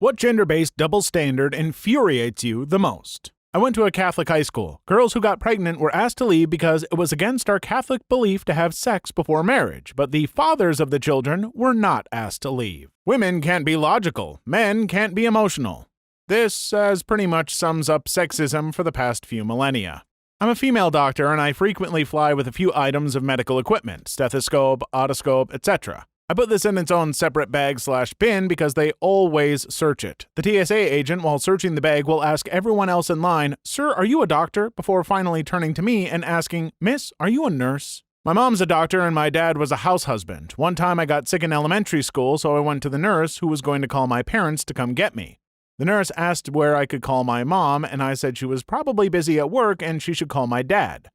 What gender-based double standard infuriates you the most? I went to a Catholic high school. Girls who got pregnant were asked to leave because it was against our Catholic belief to have sex before marriage, but the fathers of the children were not asked to leave. Women can't be logical. Men can't be emotional. This, as pretty much sums up sexism for the past few millennia. I'm a female doctor and I frequently fly with a few items of medical equipment, stethoscope, otoscope, etc. I put this in its own separate bag/bin because they always search it. The TSA agent, while searching the bag, will ask everyone else in line, "Sir, are you a doctor?" before finally turning to me and asking, "Miss, are you a nurse?" My mom's a doctor and my dad was a house husband. One time I got sick in elementary school, so I went to the nurse who was going to call my parents to come get me. The nurse asked where I could call my mom, and I said she was probably busy at work and she should call my dad.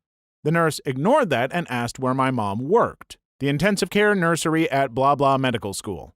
The nurse ignored that and asked where my mom worked. The intensive care nursery at blah blah medical school.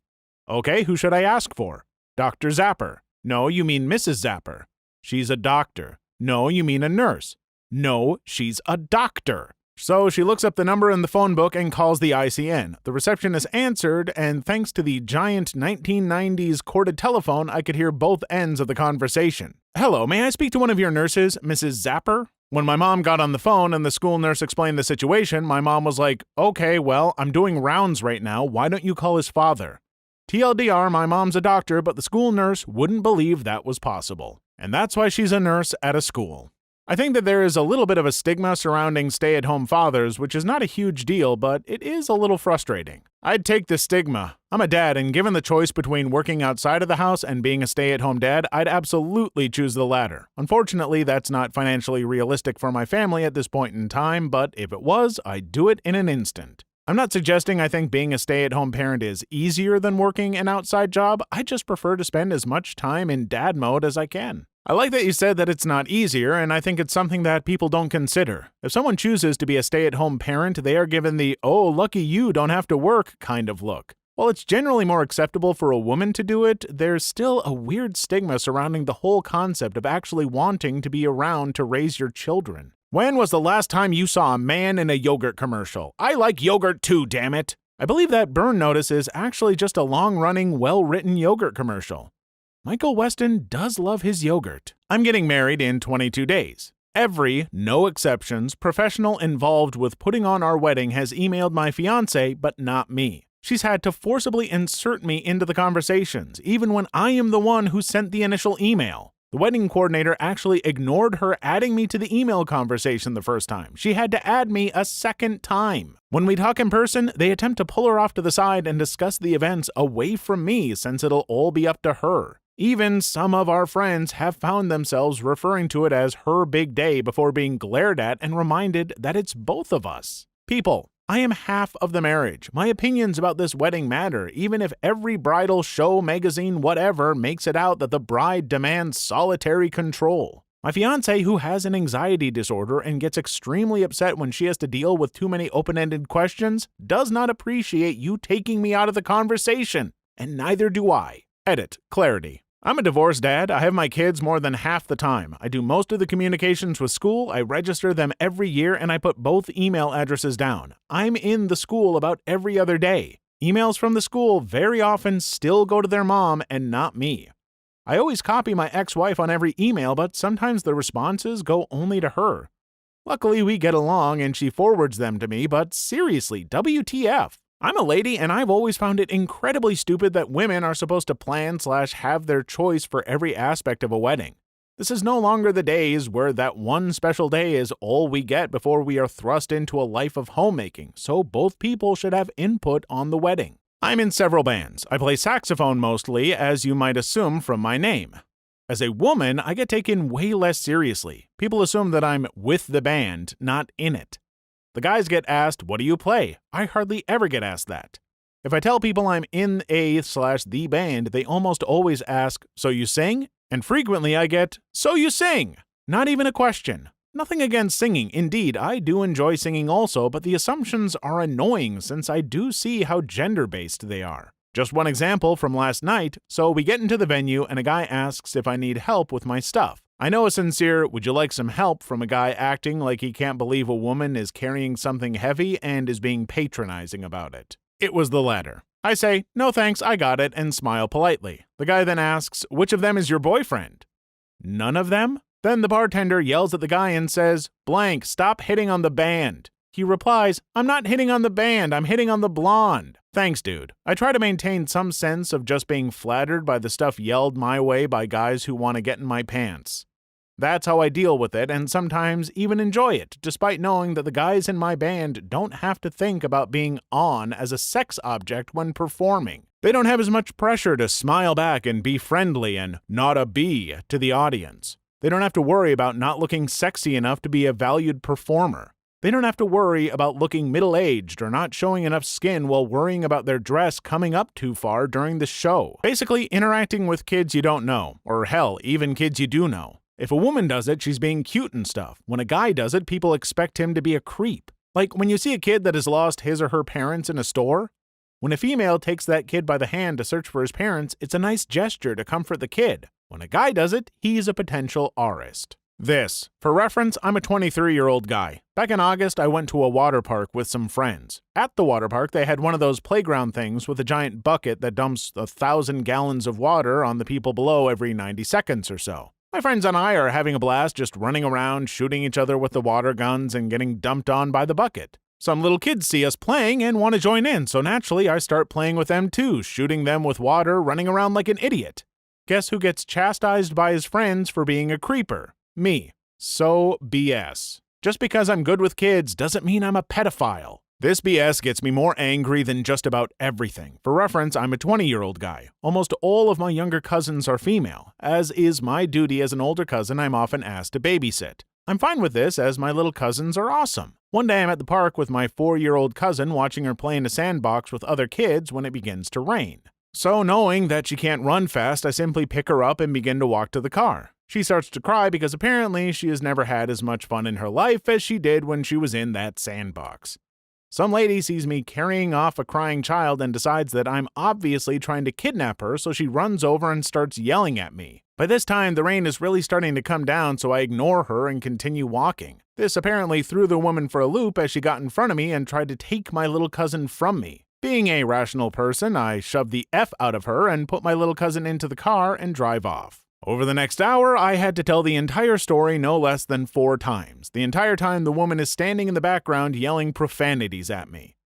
Okay, who should I ask for? Dr. Zapper. No, you mean Mrs. Zapper. She's a doctor. No, you mean a nurse. No, she's a doctor. So she looks up the number in the phone book and calls the ICN. The receptionist answered, and thanks to the giant 1990s corded telephone, I could hear both ends of the conversation. Hello, may I speak to one of your nurses, Mrs. Zapper? When my mom got on the phone and the school nurse explained the situation, my mom was like, "Okay, well, I'm doing rounds right now. Why don't you call his father?" TLDR, my mom's a doctor, but the school nurse wouldn't believe that was possible. And that's why she's a nurse at a school. I think that there is a little bit of a stigma surrounding stay-at-home fathers, which is not a huge deal, but it is a little frustrating. I'd take the stigma. I'm a dad, and given the choice between working outside of the house and being a stay-at-home dad, I'd absolutely choose the latter. Unfortunately, that's not financially realistic for my family at this point in time, but if it was, I'd do it in an instant. I'm not suggesting I think being a stay-at-home parent is easier than working an outside job. I just prefer to spend as much time in dad mode as I can. I like that you said that it's not easier, and I think it's something that people don't consider. If someone chooses to be a stay-at-home parent, they are given the, "oh, lucky you, don't have to work" kind of look. While it's generally more acceptable for a woman to do it, there's still a weird stigma surrounding the whole concept of actually wanting to be around to raise your children. When was the last time you saw a man in a yogurt commercial? I like yogurt too, damn it! I believe that Burn Notice is actually just a long-running, well-written yogurt commercial. Michael Weston does love his yogurt. I'm getting married in 22 days. Every, no exceptions, professional involved with putting on our wedding has emailed my fiancé, but not me. She's had to forcibly insert me into the conversations, even when I am the one who sent the initial email. The wedding coordinator actually ignored her adding me to the email conversation the first time. She had to add me a second time. When we talk in person, they attempt to pull her off to the side and discuss the events away from me since it'll all be up to her. Even some of our friends have found themselves referring to it as her big day before being glared at and reminded that it's both of us. People, I am half of the marriage. My opinions about this wedding matter, even if every bridal show, magazine, whatever makes it out that the bride demands solitary control. My fiancé, who has an anxiety disorder and gets extremely upset when she has to deal with too many open-ended questions, does not appreciate you taking me out of the conversation, and neither do I. Edit. Clarity. I'm a divorced dad. I have my kids more than half the time. I do most of the communications with school, I register them every year, and I put both email addresses down. I'm in the school about every other day. Emails from the school very often still go to their mom and not me. I always copy my ex-wife on every email, but sometimes the responses go only to her. Luckily, we get along and she forwards them to me, but seriously, WTF? I'm a lady, and I've always found it incredibly stupid that women are supposed to plan/have their choice for every aspect of a wedding. This is no longer the days where that one special day is all we get before we are thrust into a life of homemaking, so both people should have input on the wedding. I'm in several bands. I play saxophone mostly, as you might assume from my name. As a woman, I get taken way less seriously. People assume that I'm with the band, not in it. The guys get asked, "What do you play?" I hardly ever get asked that. If I tell people I'm in a/the band, they almost always ask, "So you sing?" And frequently I get, "So you sing?" Not even a question. Nothing against singing. Indeed, I do enjoy singing also, but the assumptions are annoying since I do see how gender-based they are. Just one example from last night. So we get into the venue and a guy asks if I need help with my stuff. I know a sincere, "Would you like some help?" from a guy acting like he can't believe a woman is carrying something heavy and is being patronizing about it. It was the latter. I say, "No thanks, I got it," and smile politely. The guy then asks, "Which of them is your boyfriend?" "None of them?" Then the bartender yells at the guy and says, "Blank, stop hitting on the band." He replies, "I'm not hitting on the band, I'm hitting on the blonde." Thanks, dude. I try to maintain some sense of just being flattered by the stuff yelled my way by guys who want to get in my pants. That's how I deal with it, and sometimes even enjoy it, despite knowing that the guys in my band don't have to think about being on as a sex object when performing. They don't have as much pressure to smile back and be friendly and not a B to the audience. They don't have to worry about not looking sexy enough to be a valued performer. They don't have to worry about looking middle-aged or not showing enough skin while worrying about their dress coming up too far during the show. Basically, interacting with kids you don't know, or hell, even kids you do know. If a woman does it, she's being cute and stuff. When a guy does it, people expect him to be a creep. Like when you see a kid that has lost his or her parents in a store. When a female takes that kid by the hand to search for his parents, it's a nice gesture to comfort the kid. When a guy does it, he's a potential arist. This. For reference, I'm a 23-year-old guy. Back in August, I went to a water park with some friends. At the water park, they had one of those playground things with a giant bucket that dumps 1,000 gallons of water on the people below every 90 seconds or so. My friends and I are having a blast just running around, shooting each other with the water guns and getting dumped on by the bucket. Some little kids see us playing and want to join in, so naturally I start playing with them too, shooting them with water, running around like an idiot. Guess who gets chastised by his friends for being a creeper? Me. So BS. Just because I'm good with kids doesn't mean I'm a pedophile. This BS gets me more angry than just about everything. For reference, I'm a 20-year-old guy. Almost all of my younger cousins are female. As is my duty as an older cousin, I'm often asked to babysit. I'm fine with this, as my little cousins are awesome. One day I'm at the park with my 4-year-old cousin watching her play in a sandbox with other kids when it begins to rain. So knowing that she can't run fast, I simply pick her up and begin to walk to the car. She starts to cry because apparently she has never had as much fun in her life as she did when she was in that sandbox. Some lady sees me carrying off a crying child and decides that I'm obviously trying to kidnap her, so she runs over and starts yelling at me. By this time, the rain is really starting to come down, so I ignore her and continue walking. This apparently threw the woman for a loop as she got in front of me and tried to take my little cousin from me. Being a rational person, I shoved the F out of her and put my little cousin into the car and drive off. Over the next hour, I had to tell the entire story no less than 4 times. The entire time the woman is standing in the background yelling profanities at me.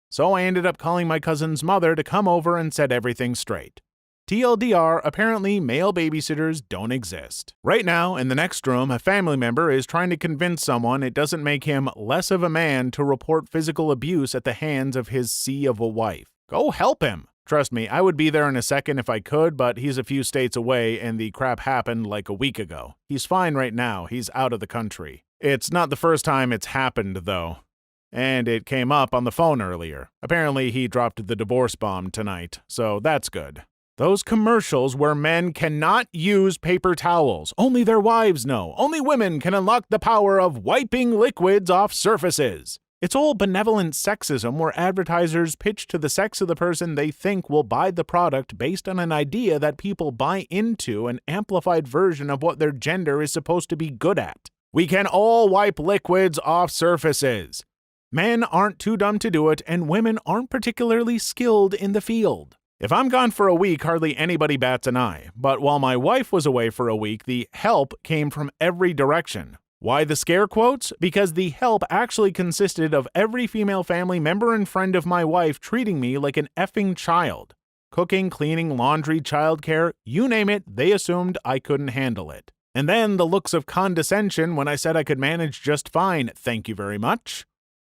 So I ended up calling my cousin's mother to come over and set everything straight. TLDR, apparently male babysitters don't exist. Right now, in the next room, a family member is trying to convince someone it doesn't make him less of a man to report physical abuse at the hands of his C of a wife. Go help him! Trust me, I would be there in a second if I could, but he's a few states away and the crap happened like a week ago. He's fine right now, he's out of the country. It's not the first time it's happened, though. And it came up on the phone earlier. Apparently he dropped the divorce bomb tonight, so that's good. Those commercials where men cannot use paper towels. Only their wives know. Only women can unlock the power of wiping liquids off surfaces. It's all benevolent sexism where advertisers pitch to the sex of the person they think will buy the product based on an idea that people buy into, an amplified version of what their gender is supposed to be good at. We can all wipe liquids off surfaces. Men aren't too dumb to do it, and women aren't particularly skilled in the field. If I'm gone for a week, hardly anybody bats an eye. But while my wife was away for a week, the help came from every direction. Why the scare quotes? Because the help actually consisted of every female family member and friend of my wife treating me like an effing child. Cooking, cleaning, laundry, childcare, you name it, they assumed I couldn't handle it. And then the looks of condescension when I said I could manage just fine, thank you very much.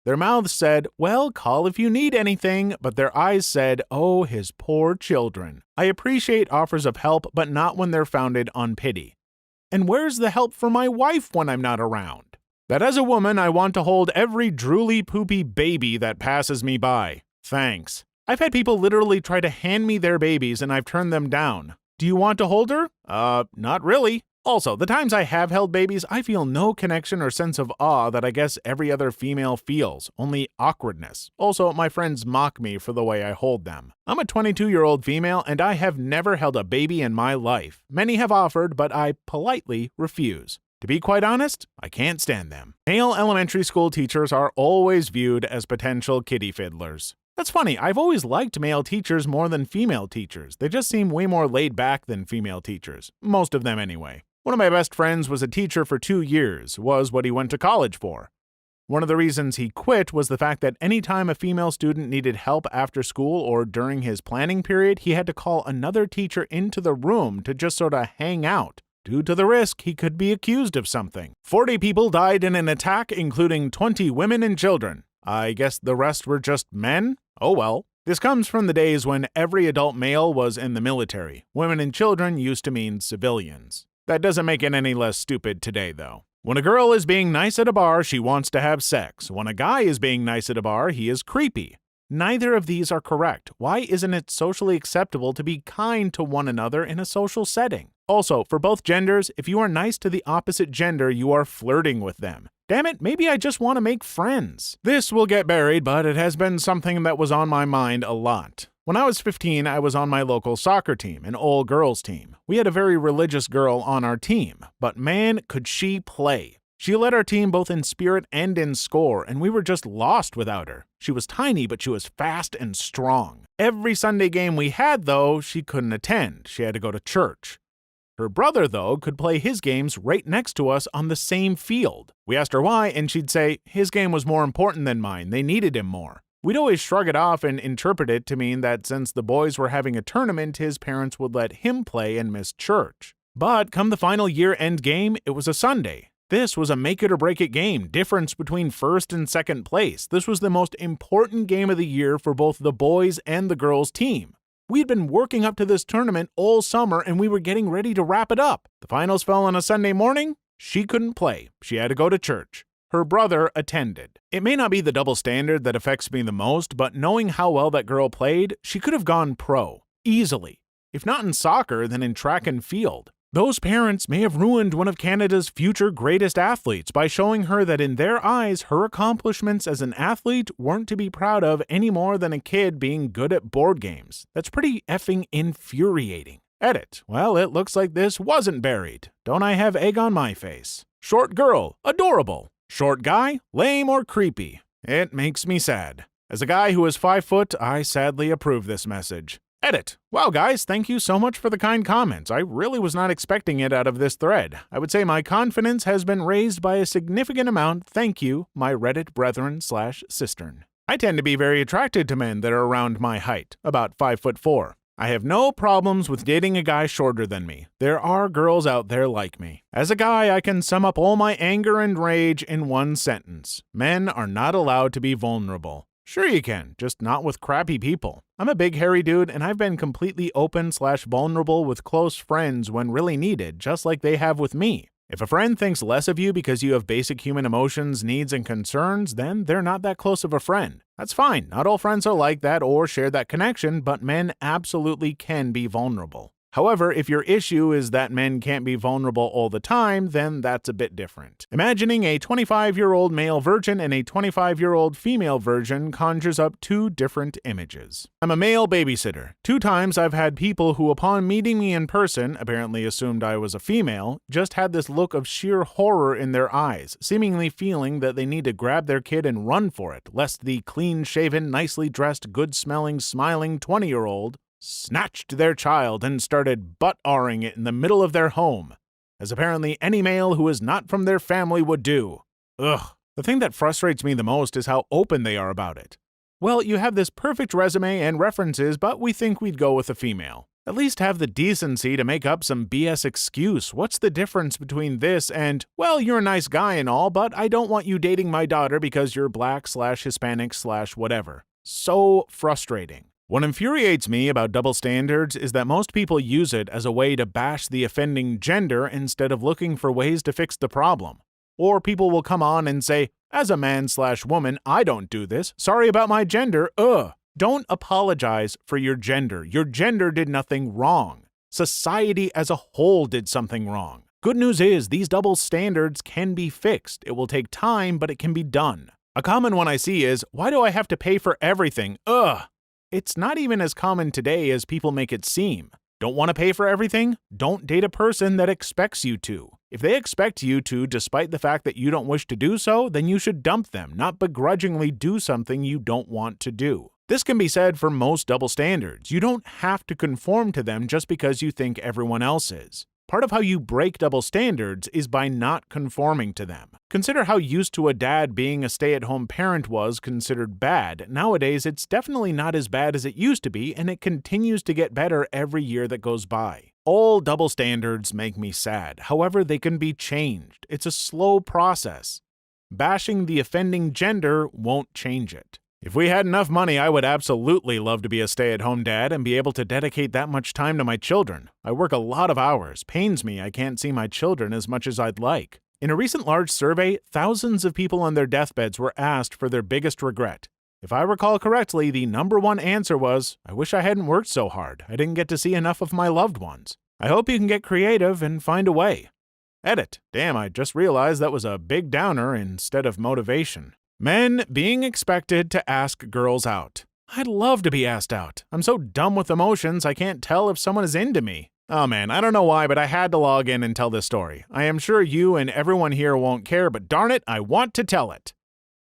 Their mouths said, well, call if you need anything, but their eyes said, oh, his poor children. I appreciate offers of help, but not when they're founded on pity. And where's the help for my wife when I'm not around? That as a woman, I want to hold every drooly poopy baby that passes me by. Thanks. I've had people literally try to hand me their babies and I've turned them down. Do you want to hold her? Not really. Also, the times I have held babies, I feel no connection or sense of awe that I guess every other female feels, only awkwardness. Also, my friends mock me for the way I hold them. I'm a 22-year-old female and I have never held a baby in my life. Many have offered, but I politely refuse. To be quite honest, I can't stand them. Male elementary school teachers are always viewed as potential kitty fiddlers. That's funny, I've always liked male teachers more than female teachers. They just seem way more laid back than female teachers. Most of them anyway. One of my best friends was a teacher for 2 years, was what he went to college for. One of the reasons he quit was the fact that anytime a female student needed help after school or during his planning period, he had to call another teacher into the room to just sort of hang out. Due to the risk, he could be accused of something. 40 people died in an attack, including 20 women and children. I guess the rest were just men? Oh well. This comes from the days when every adult male was in the military. Women and children used to mean civilians. That doesn't make it any less stupid today, though. When a girl is being nice at a bar, she wants to have sex. When a guy is being nice at a bar, he is creepy. Neither of these are correct. Why isn't it socially acceptable to be kind to one another in a social setting? Also, for both genders, if you are nice to the opposite gender, you are flirting with them. Damn it, maybe I just want to make friends. This will get buried, but it has been something that was on my mind a lot. When I was 15, I was on my local soccer team, an all-girls team. We had a very religious girl on our team, but man, could she play. She led our team both in spirit and in score, and we were just lost without her. She was tiny, but she was fast and strong. Every Sunday game we had, though, she couldn't attend. She had to go to church. Her brother, though, could play his games right next to us on the same field. We asked her why, and she'd say, his game was more important than mine. They needed him more. We'd always shrug it off and interpret it to mean that since the boys were having a tournament, his parents would let him play and miss church. But come the final year-end game, it was a Sunday. This was a make-it-or-break-it game, difference between first and second place. This was the most important game of the year for both the boys and the girls' team. We'd been working up to this tournament all summer, and we were getting ready to wrap it up. The finals fell on a Sunday morning. She couldn't play. She had to go to church. Her brother attended. It may not be the double standard that affects me the most, but knowing how well that girl played, she could have gone pro. Easily. If not in soccer, then in track and field. Those parents may have ruined one of Canada's future greatest athletes by showing her that in their eyes, her accomplishments as an athlete weren't to be proud of any more than a kid being good at board games. That's pretty effing infuriating. Edit. Well, it looks like this wasn't buried. Don't I have egg on my face? Short girl. Adorable. Short guy. Lame or creepy. It makes me sad. As a guy who is 5 foot, I sadly approve this message. Edit. Wow, guys, thank you so much for the kind comments. I really was not expecting it out of this thread. I would say my confidence has been raised by a significant amount. Thank you, my Reddit brethren/cistern. I tend to be very attracted to men that are around my height, about 5'4". I have no problems with dating a guy shorter than me. There are girls out there like me. As a guy, I can sum up all my anger and rage in one sentence. Men are not allowed to be vulnerable. Sure you can, just not with crappy people. I'm a big hairy dude, and I've been completely open/vulnerable with close friends when really needed, just like they have with me. If a friend thinks less of you because you have basic human emotions, needs, and concerns, then they're not that close of a friend. That's fine. Not all friends are like that or share that connection, but men absolutely can be vulnerable. However, if your issue is that men can't be vulnerable all the time, then that's a bit different. Imagining a 25-year-old male virgin and a 25-year-old female virgin conjures up two different images. I'm a male babysitter. 2 times I've had people who, upon meeting me in person, apparently assumed I was a female, just had this look of sheer horror in their eyes, seemingly feeling that they need to grab their kid and run for it, lest the clean-shaven, nicely dressed, good-smelling, smiling 20-year-old snatched their child and started butt-awing it in the middle of their home, as apparently any male who is not from their family would do. Ugh. The thing that frustrates me the most is how open they are about it. Well, you have this perfect resume and references, but we think we'd go with a female. At least have the decency to make up some BS excuse. What's the difference between this and, well, you're a nice guy and all, but I don't want you dating my daughter because you're black/Hispanic/whatever. So frustrating. What infuriates me about double standards is that most people use it as a way to bash the offending gender instead of looking for ways to fix the problem. Or people will come on and say, as a man/woman, I don't do this. Sorry about my gender. Ugh. Don't apologize for your gender. Your gender did nothing wrong. Society as a whole did something wrong. Good news is these double standards can be fixed. It will take time, but it can be done. A common one I see is, why do I have to pay for everything? Ugh. It's not even as common today as people make it seem. Don't want to pay for everything? Don't date a person that expects you to. If they expect you to, despite the fact that you don't wish to do so, then you should dump them, not begrudgingly do something you don't want to do. This can be said for most double standards. You don't have to conform to them just because you think everyone else is. Part of how you break double standards is by not conforming to them. Consider how used to a dad being a stay-at-home parent was considered bad. Nowadays, it's definitely not as bad as it used to be, and it continues to get better every year that goes by. All double standards make me sad. However, they can be changed. It's a slow process. Bashing the offending gender won't change it. If we had enough money, I would absolutely love to be a stay-at-home dad and be able to dedicate that much time to my children. I work a lot of hours. Pains me I can't see my children as much as I'd like. In a recent large survey, thousands of people on their deathbeds were asked for their biggest regret. If I recall correctly, the number one answer was, I wish I hadn't worked so hard. I didn't get to see enough of my loved ones. I hope you can get creative and find a way. Edit. Damn, I just realized that was a big downer instead of motivation. Men being expected to ask girls out. I'd love to be asked out. I'm so dumb with emotions, I can't tell if someone is into me. Oh man, I don't know why, but I had to log in and tell this story. I am sure you and everyone here won't care, but darn it, I want to tell it.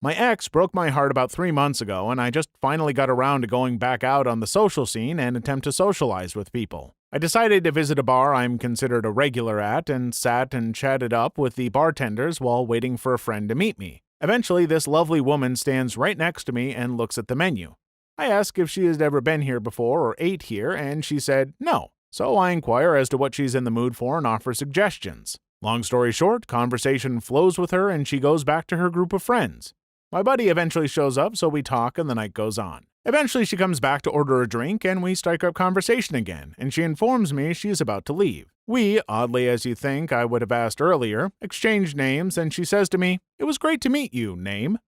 My ex broke my heart about 3 months ago, and I just finally got around to going back out on the social scene and attempt to socialize with people. I decided to visit a bar I'm considered a regular at and sat and chatted up with the bartenders while waiting for a friend to meet me. Eventually, this lovely woman stands right next to me and looks at the menu. I ask if she has ever been here before or ate here, and she said no. So I inquire as to what she's in the mood for and offer suggestions. Long story short, conversation flows with her and she goes back to her group of friends. My buddy eventually shows up, so we talk and the night goes on. Eventually, she comes back to order a drink and we strike up conversation again, and she informs me she is about to leave. We, oddly as you think I would have asked earlier, exchange names and she says to me, "It was great to meet you, name.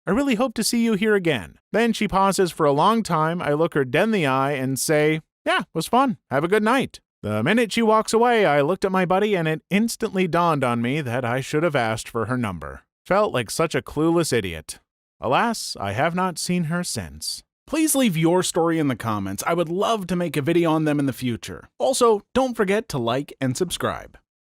I really hope to see you here again." Then she pauses for a long time, I look her dead in the eye and say, "Yeah, it was fun. Have a good night." The minute she walks away, I looked at my buddy and it instantly dawned on me that I should have asked for her number. Felt like such a clueless idiot. Alas, I have not seen her since. Please leave your story in the comments. I would love to make a video on them in the future. Also, don't forget to like and subscribe.